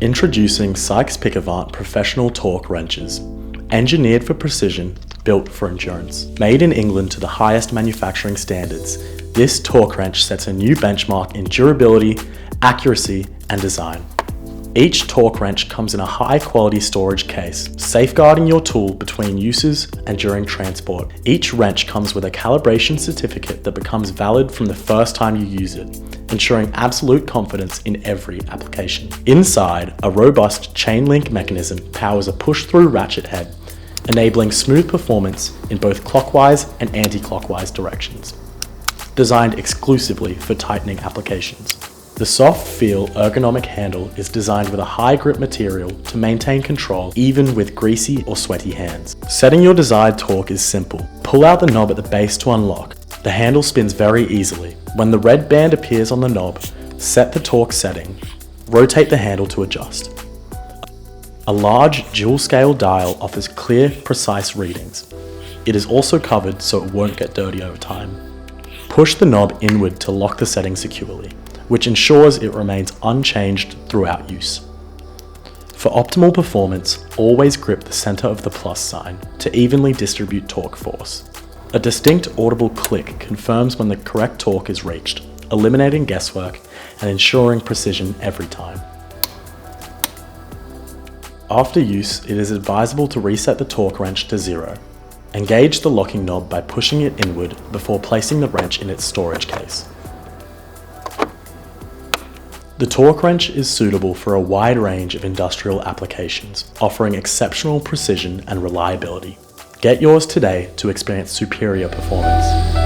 Introducing Sykes-Pickavant professional torque wrenches. Engineered for precision, built for endurance. Made in England to the highest manufacturing standards, this torque wrench sets a new benchmark in durability, accuracy, and design. Each torque wrench comes in a high-quality storage case, safeguarding your tool between uses and during transport. Each wrench comes with a calibration certificate that becomes valid from the first time you use it, ensuring absolute confidence in every application. Inside, a robust chain link mechanism powers a push-through ratchet head, enabling smooth performance in both clockwise and anti-clockwise directions. Designed exclusively for tightening applications. The soft feel ergonomic handle is designed with a high grip material to maintain control even with greasy or sweaty hands. Setting your desired torque is simple. Pull out the knob at the base to unlock. The handle spins very easily. When the red band appears on the knob, set the torque setting. Rotate the handle to adjust. A large dual scale dial offers clear, precise readings. It is also covered so it won't get dirty over time. Push the knob inward to lock the setting securely, which ensures it remains unchanged throughout use. For optimal performance, always grip the center of the plus sign to evenly distribute torque force. A distinct audible click confirms when the correct torque is reached, eliminating guesswork and ensuring precision every time. After use, it is advisable to reset the torque wrench to 0. Engage the locking knob by pushing it inward before placing the wrench in its storage case. The torque wrench is suitable for a wide range of industrial applications, offering exceptional precision and reliability. Get yours today to experience superior performance.